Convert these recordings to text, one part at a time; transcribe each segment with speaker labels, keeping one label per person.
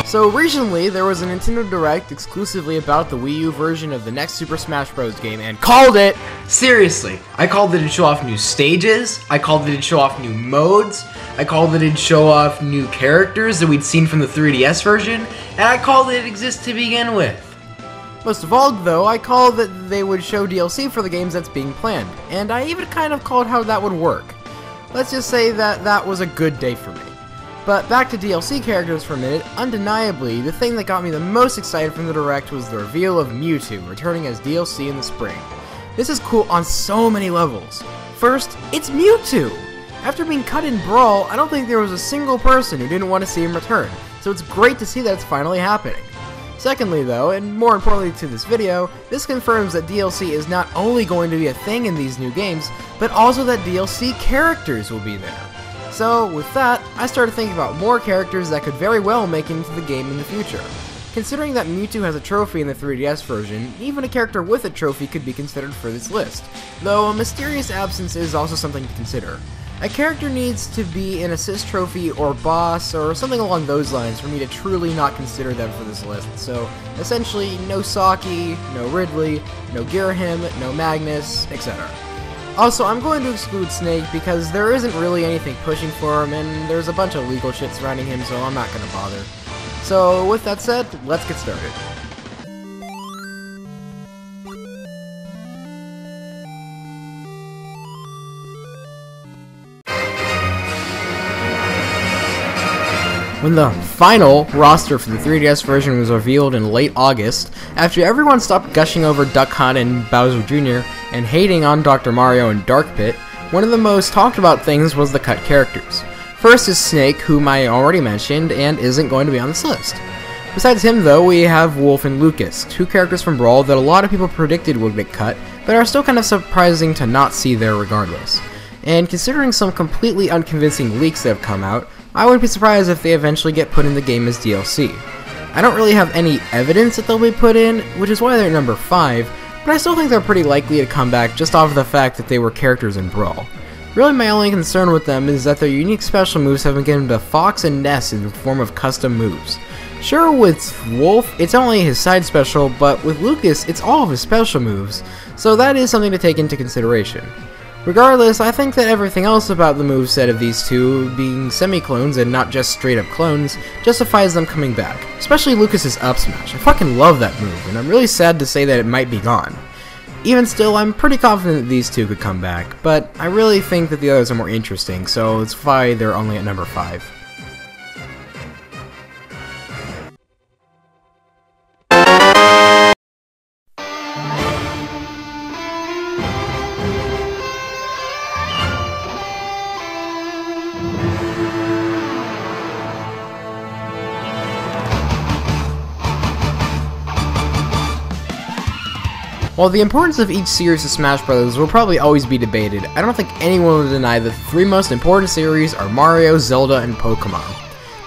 Speaker 1: So recently, there was a Nintendo Direct exclusively about the Wii U version of the next Super Smash Bros. Game, and called it!
Speaker 2: Seriously, I called it to show off new stages, I called it to show off new modes, I called it to show off new characters that we'd seen from the 3DS version, and I called it exist to begin with.
Speaker 1: Most of all, though, I called that they would show DLC for the games that's being planned, and I even kind of called how that would work. Let's just say that that was a good day for me. But back to DLC characters for a minute, undeniably, the thing that got me the most excited from the Direct was the reveal of Mewtwo, returning as DLC in the spring. This is cool on so many levels. First, it's Mewtwo! After being cut in Brawl, I don't think there was a single person who didn't want to see him return, so it's great to see that it's finally happening. Secondly though, and more importantly to this video, this confirms that DLC is not only going to be a thing in these new games, but also that DLC characters will be there. So, with that, I started thinking about more characters that could very well make it into the game in the future. Considering that Mewtwo has a trophy in the 3DS version, even a character with a trophy could be considered for this list, though a mysterious absence is also something to consider. A character needs to be an assist trophy or boss or something along those lines for me to truly not consider them for this list, so essentially no Saki, no Ridley, no Girahim, no Magnus, etc. Also, I'm going to exclude Snake because there isn't really anything pushing for him, and there's a bunch of legal shit surrounding him, so I'm not going to bother. So, with that said, let's get started. When the final roster for the 3DS version was revealed in late August, after everyone stopped gushing over Duck Hunt and Bowser Jr. and hating on Dr. Mario and Dark Pit, one of the most talked about things was the cut characters. First is Snake, whom I already mentioned and isn't going to be on this list. Besides him though, we have Wolf and Lucas, two characters from Brawl that a lot of people predicted would get cut, but are still kind of surprising to not see there regardless. And considering some completely unconvincing leaks that have come out, I wouldn't be surprised if they eventually get put in the game as DLC. I don't really have any evidence that they'll be put in, which is why they're number 5, but I still think they're pretty likely to come back just off of the fact that they were characters in Brawl. Really my only concern with them is that their unique special moves have been given to Fox and Ness in the form of custom moves. Sure, with Wolf, it's only his side special, but with Lucas, it's all of his special moves, so that is something to take into consideration. Regardless, I think that everything else about the moveset of these two, being semi-clones and not just straight-up clones, justifies them coming back. Especially Lucas's up smash. I fucking love that move, and I'm really sad to say that it might be gone. Even still, I'm pretty confident that these two could come back, but I really think that the others are more interesting, so it's why they're only at number 5. While the importance of each series of Smash Bros. Will probably always be debated, I don't think anyone would deny that the 3 most important series are Mario, Zelda, and Pokemon.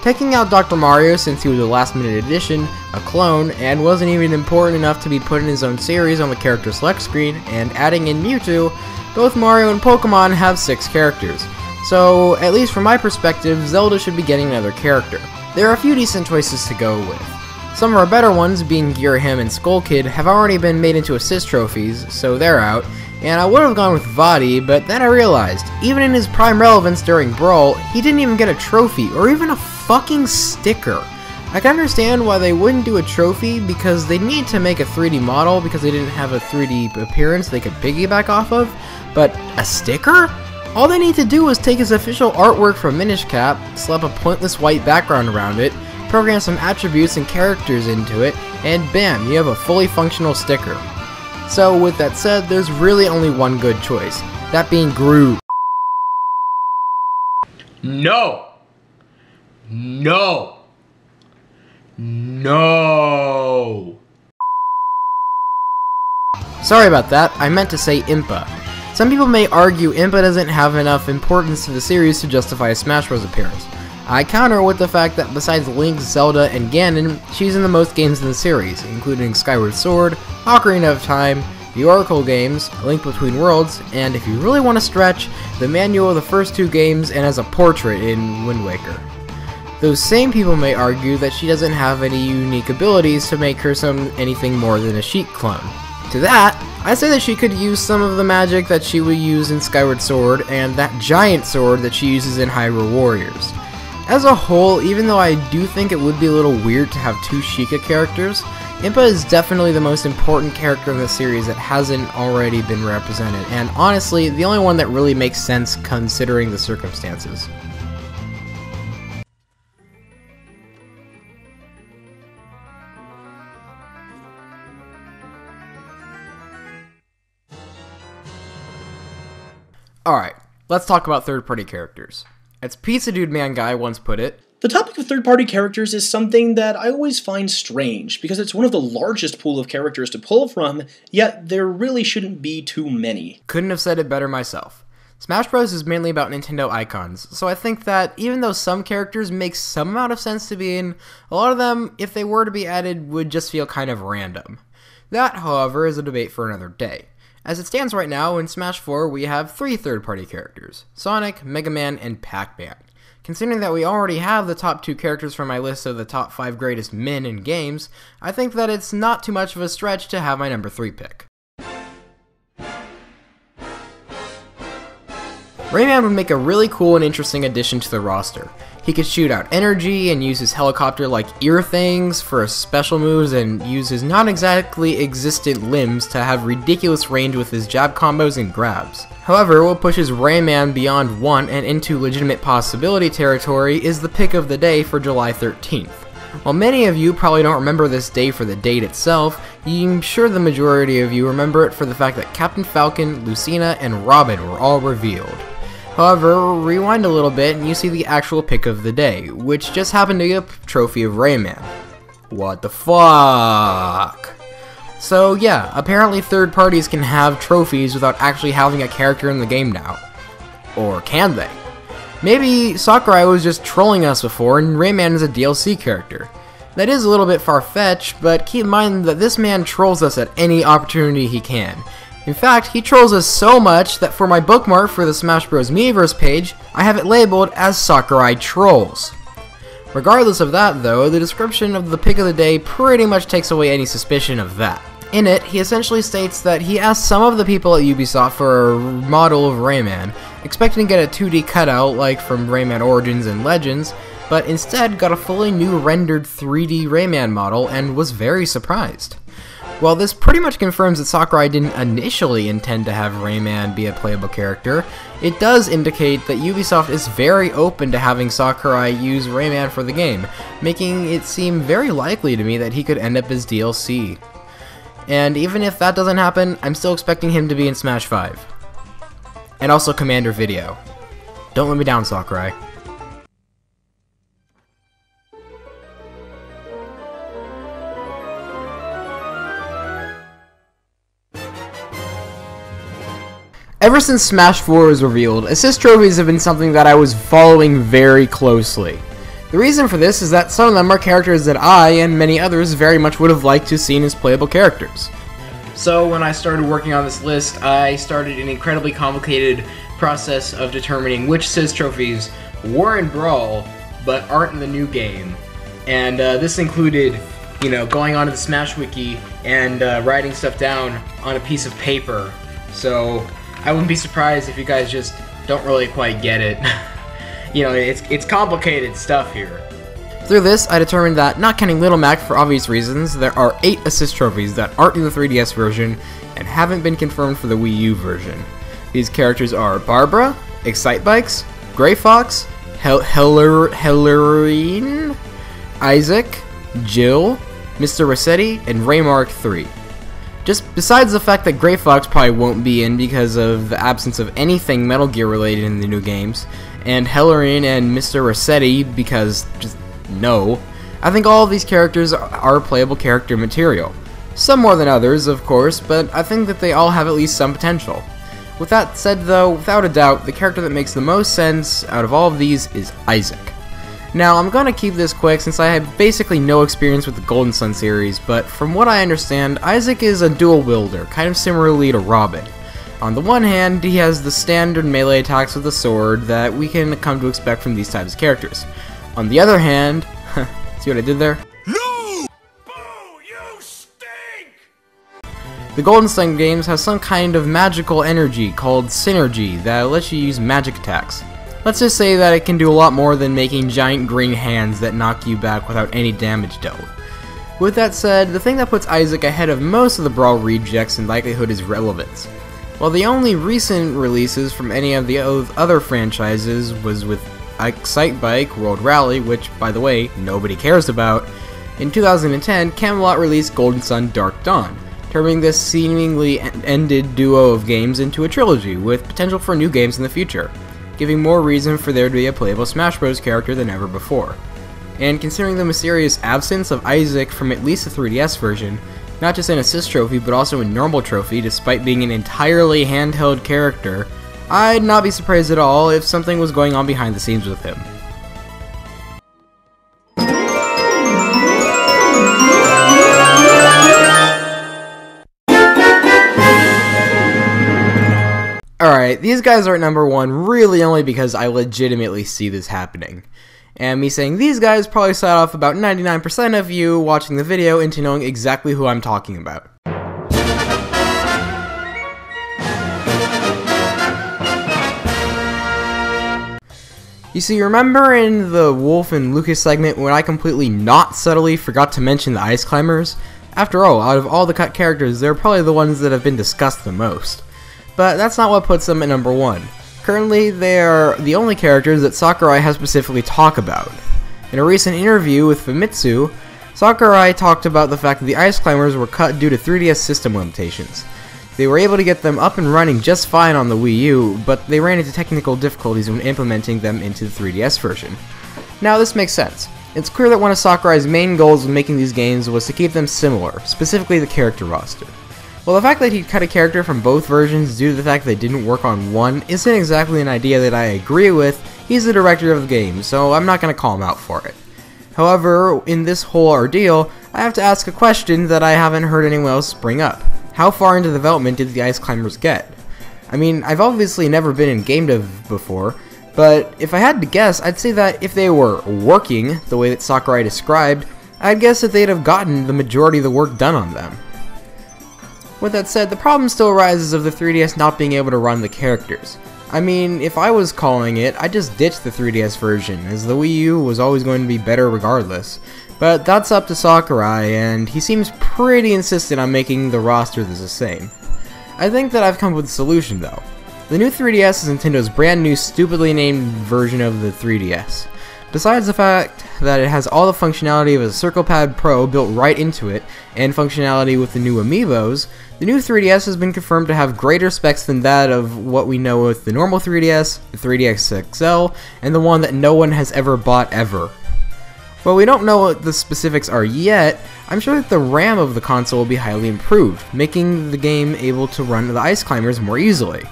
Speaker 1: Taking out Dr. Mario since he was a last-minute addition, a clone, and wasn't even important enough to be put in his own series on the character select screen, and adding in Mewtwo, both Mario and Pokemon have 6 characters. So, at least from my perspective, Zelda should be getting another character. There are a few decent choices to go with. Some of our better ones, being Girahim and Skull Kid, have already been made into assist trophies, so they're out, and I would have gone with Vaati, but then I realized, even in his prime relevance during Brawl, he didn't even get a trophy, or even a fucking sticker. I can understand why they wouldn't do a trophy, because they need to make a 3D model because they didn't have a 3D appearance they could piggyback off of, but a sticker? All they need to do is take his official artwork from Minish Cap, slap a pointless white background around it, program some attributes and characters into it, and bam, you have a fully functional sticker. So with that said, there's really only one good choice, that being Groot.
Speaker 2: No! No! No!
Speaker 1: Sorry about that, I meant to say Impa. Some people may argue Impa doesn't have enough importance to the series to justify a Smash Bros. Appearance. I counter with the fact that besides Link, Zelda, and Ganon, she's in the most games in the series, including Skyward Sword, Ocarina of Time, the Oracle games, A Link Between Worlds, and if you really want to stretch, the manual of the first 2 games and as a portrait in Wind Waker. Those same people may argue that she doesn't have any unique abilities to make her anything more than a Sheik clone. To that, I say that she could use some of the magic that she would use in Skyward Sword and that giant sword that she uses in Hyrule Warriors. As a whole, even though I do think it would be a little weird to have two Sheikah characters, Impa is definitely the most important character in the series that hasn't already been represented, and honestly, the only one that really makes sense considering the circumstances. Alright, let's talk about third-party characters. As Pizza Dude Man Guy once put it,
Speaker 3: the topic of third-party characters is something that I always find strange, because it's one of the largest pool of characters to pull from, yet there really shouldn't be too many.
Speaker 1: Couldn't have said it better myself. Smash Bros. Is mainly about Nintendo icons, so I think that even though some characters make some amount of sense to be in, a lot of them, if they were to be added, would just feel kind of random. That, however, is a debate for another day. As it stands right now, in Smash 4, we have 3 third-party characters, Sonic, Mega Man, and Pac-Man. Considering that we already have the top 2 characters from my list of the top 5 greatest men in games, I think that it's not too much of a stretch to have my number 3 pick. Rayman would make a really cool and interesting addition to the roster. He could shoot out energy and use his helicopter-like ear things for special moves and use his not exactly existent limbs to have ridiculous range with his jab combos and grabs. However, what pushes Rayman beyond want and into legitimate possibility territory is the pick of the day for July 13th. While many of you probably don't remember this day for the date itself, I'm sure the majority of you remember it for the fact that Captain Falcon, Lucina, and Robin were all revealed. However, rewind a little bit and you see the actual pick of the day, which just happened to be a trophy of Rayman. What the fuck? So yeah, apparently third parties can have trophies without actually having a character in the game now. Or can they? Maybe Sakurai was just trolling us before and Rayman is a DLC character. That is a little bit far-fetched, but keep in mind that this man trolls us at any opportunity he can. In fact, he trolls us so much that for my bookmark for the Smash Bros. Miiverse page, I have it labeled as Sakurai Trolls. Regardless of that though, the description of the pick of the day pretty much takes away any suspicion of that. In it, he essentially states that he asked some of the people at Ubisoft for a model of Rayman, expecting to get a 2D cutout like from Rayman Origins and Legends, but instead got a fully new rendered 3D Rayman model and was very surprised. While this pretty much confirms that Sakurai didn't initially intend to have Rayman be a playable character, it does indicate that Ubisoft is very open to having Sakurai use Rayman for the game, making it seem very likely to me that he could end up as DLC. And even if that doesn't happen, I'm still expecting him to be in Smash 5. And also Commander Video. Don't let me down, Sakurai. Ever since Smash 4 was revealed, assist trophies have been something that I was following very closely. The reason for this is that some of them are characters that I, and many others, very much would have liked to have seen as playable characters.
Speaker 2: So when I started working on this list, I started an incredibly complicated process of determining which assist trophies were in Brawl, but aren't in the new game. And this included, going onto the Smash Wiki and writing stuff down on a piece of paper. So I wouldn't be surprised if you guys just don't really quite get it. It's complicated stuff here.
Speaker 1: Through this, I determined that, not counting Little Mac for obvious reasons, there are 8 assist trophies that aren't in the 3DS version and haven't been confirmed for the Wii U version. These characters are Barbara, Excitebikes, Gray Fox, Hellerine, Isaac, Jill, Mr. Rossetti, and Raymark 3. Just besides the fact that Gray Fox probably won't be in because of the absence of anything Metal Gear related in the new games, and Hellerine and Mr. Rossetti because just no, I think all of these characters are playable character material. Some more than others, of course, but I think that they all have at least some potential. With that said though, without a doubt, the character that makes the most sense out of all of these is Isaac. Now, I'm gonna keep this quick since I have basically no experience with the Golden Sun series, but from what I understand, Isaac is a dual wielder, kind of similarly to Robin. On the one hand, he has the standard melee attacks with the sword that we can come to expect from these types of characters. On the other hand, see what I did there?
Speaker 4: No! Boo! You stink!
Speaker 1: The Golden Sun games have some kind of magical energy called synergy that lets you use magic attacks. Let's just say that it can do a lot more than making giant green hands that knock you back without any damage dealt. With that said, the thing that puts Isaac ahead of most of the Brawl rejects in likelihood is relevance. While the only recent releases from any of the other franchises was with Excitebike World Rally, which, by the way, nobody cares about, in 2010, Camelot released Golden Sun Dark Dawn, turning this seemingly ended duo of games into a trilogy, with potential for new games in the future, giving more reason for there to be a playable Smash Bros. Character than ever before. And considering the mysterious absence of Isaac from at least the 3DS version, not just in Assist Trophy but also in Normal Trophy despite being an entirely handheld character, I'd not be surprised at all if something was going on behind the scenes with him. Alright, these guys are at number 1 really only because I legitimately see this happening. And me saying these guys probably set off about 99% of you watching the video into knowing exactly who I'm talking about. You see, remember in the Wolf and Lucas segment when I completely not subtly forgot to mention the Ice Climbers? After all, out of all the cut characters, they're probably the ones that have been discussed the most. But that's not what puts them at number 1. Currently, they are the only characters that Sakurai has specifically talked about. In a recent interview with Famitsu, Sakurai talked about the fact that the Ice Climbers were cut due to 3DS system limitations. They were able to get them up and running just fine on the Wii U, but they ran into technical difficulties when implementing them into the 3DS version. Now, this makes sense. It's clear that one of Sakurai's main goals when making these games was to keep them similar, specifically the character roster. Well, the fact that he cut a character from both versions due to the fact that they didn't work on one isn't exactly an idea that I agree with. He's the director of the game, so I'm not going to call him out for it. However, in this whole ordeal, I have to ask a question that I haven't heard anyone else bring up. How far into development did the Ice Climbers get? I mean, I've obviously never been in game dev before, but if I had to guess, I'd say that if they were working the way that Sakurai described, I'd guess that they'd have gotten the majority of the work done on them. With that said, the problem still arises of the 3DS not being able to run the characters. I mean, if I was calling it, I'd just ditch the 3DS version, as the Wii U was always going to be better regardless. But that's up to Sakurai, and he seems pretty insistent on making the roster the same. I think that I've come up with a solution though. The new 3DS is Nintendo's brand new stupidly named version of the 3DS. Besides the fact that it has all the functionality of a Circle Pad Pro built right into it, and functionality with the new amiibos, the new 3DS has been confirmed to have greater specs than that of what we know with the normal 3DS, the 3DS XL, and the one that no one has ever bought ever. While we don't know what the specifics are yet, I'm sure that the RAM of the console will be highly improved, making the game able to run the Ice Climbers more easily.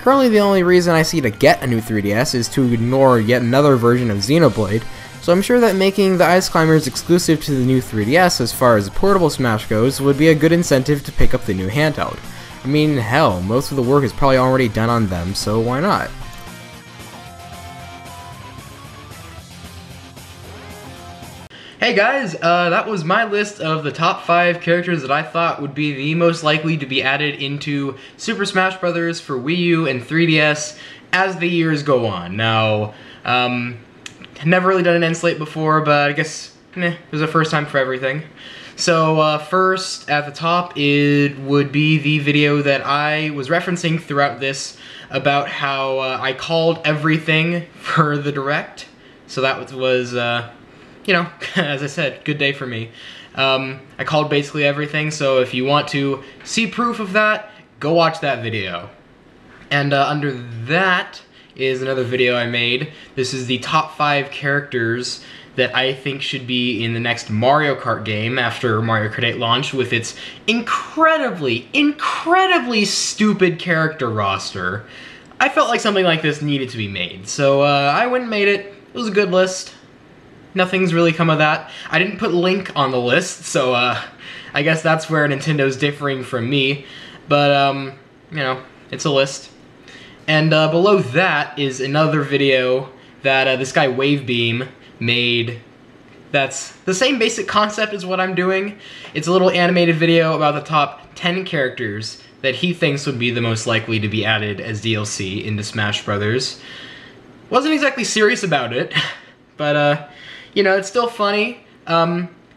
Speaker 1: Currently, the only reason I see to get a new 3DS is to ignore yet another version of Xenoblade, so I'm sure that making the Ice Climbers exclusive to the new 3DS as far as portable Smash goes would be a good incentive to pick up the new handheld. I mean, hell, most of the work is probably already done on them, so why not?
Speaker 2: Hey guys, that was my list of the top 5 characters that I thought would be the most likely to be added into Super Smash Bros. For Wii U and 3DS as the years go on. Now, never really done an end slate before, but I guess it was a first time for everything. So first at the top, it would be the video that I was referencing throughout this about how I called everything for the Direct. So that was you know, as I said, good day for me. I called basically everything, so if you want to see proof of that, go watch that video. And under that is another video I made. This is the top 5 characters that I think should be in the next Mario Kart game after Mario Kart 8 launch with its incredibly stupid character roster. I felt like something like this needed to be made, so I went and made it. It was a good list. Nothing's really come of that. I didn't put Link on the list, so I guess that's where Nintendo's differing from me. But, you know, it's a list. And below that is another video that this guy Wavebeam made that's the same basic concept as what I'm doing. It's a little animated video about the top 10 characters that he thinks would be the most likely to be added as DLC into Smash Brothers. Wasn't exactly serious about it, but you know, it's still funny.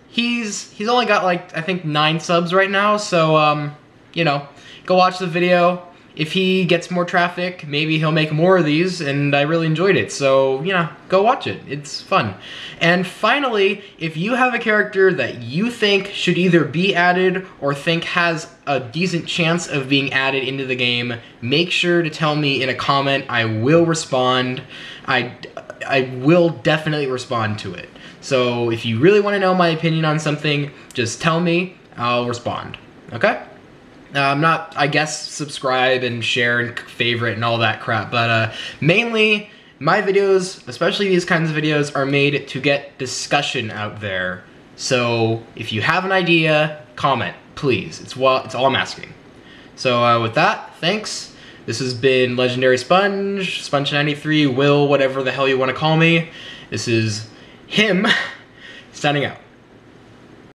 Speaker 2: He's only got like, I think 9 subs right now, so you know, go watch the video. If he gets more traffic, maybe he'll make more of these, and I really enjoyed it, so, you know, go watch it. It's fun. And finally, if you have a character that you think should either be added or think has a decent chance of being added into the game, make sure to tell me in a comment. I will respond. I will definitely respond to it. So if you really want to know my opinion on something, just tell me. I'll respond. Okay? I guess subscribe and share and favorite and all that crap, but mainly my videos, especially these kinds of videos, are made to get discussion out there. So if you have an idea, comment, please. It's all I'm asking. So with that, thanks. This has been Legendary Sponge, Sponge93, Will, whatever the hell you want to call me. This is him signing out.